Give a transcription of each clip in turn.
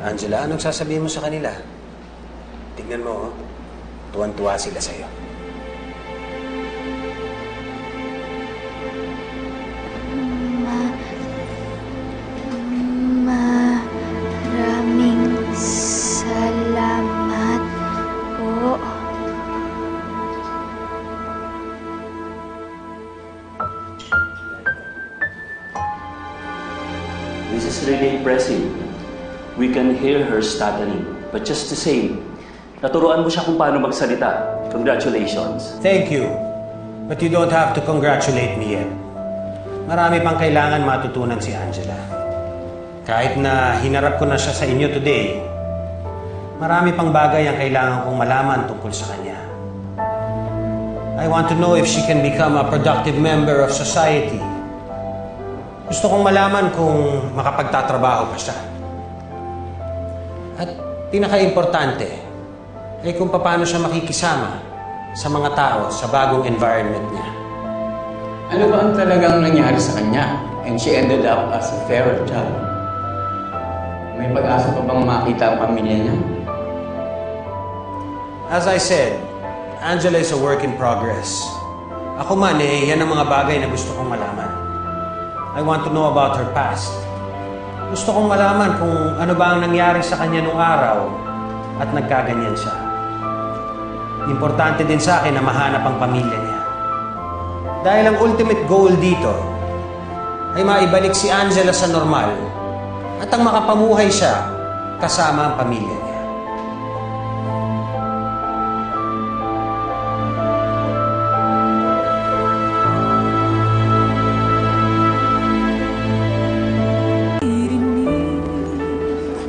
Angela, anong sasabihin mo sa kanila? Tingnan mo, oh. Tuwan-tuwa sila sa'yo. Maraming salamat po. This is really impressive. We can hear her stuttering. But just the same, naturuan mo siya kung paano magsalita. Congratulations. Thank you. But you don't have to congratulate me yet. Marami pang kailangan matutunan si Angela. Kahit na hinarap ko na siya sa inyo today, marami pang bagay ang kailangan kong malaman tungkol sa kanya. I want to know if she can become a productive member of society. Gusto kong malaman kung makapagtatrabaho pa siya. At pinaka-importante ay kung paano siya makikisama sa mga tao sa bagong environment niya. Ano ba ang talagang nangyari sa kanya? And she ended up as a feral child. May pag-asa pa bang makita ang pamilya niya? As I said, Angela is a work in progress. Ako man yan ang mga bagay na gusto kong malaman. I want to know about her past. Gusto kong malaman kung ano ba ang nangyari sa kanya nung araw at nagkaganyan siya. Importante din sa akin na mahanap ang pamilya niya. Dahil ang ultimate goal dito ay maibalik si Angela sa normal at ang makapamuhay siya kasama ang pamilya niya.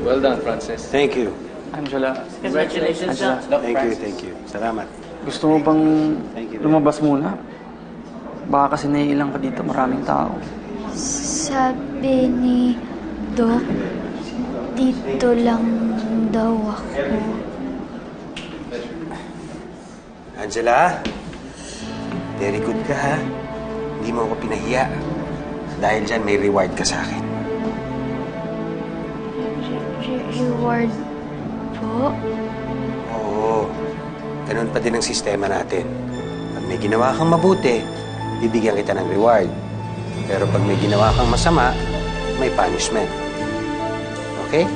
Well done, Francis. Thank you. Angela. Congratulations, Angela. Thank you. Salamat. Gusto mo bang lumabas muna? Baka kasi naiilang ka dito, maraming tao. Sabi ni Doc, dito lang daw ako. Angela, very good ka ha. Hindi mo ako pinahiya. Dahil dyan may reward ka sa akin. Reward po? Oo. Ganun pa din ang sistema natin. Pag may ginawa kang mabuti, bibigyan kita ng reward. Pero pag may ginawa kang masama, may punishment. Okay?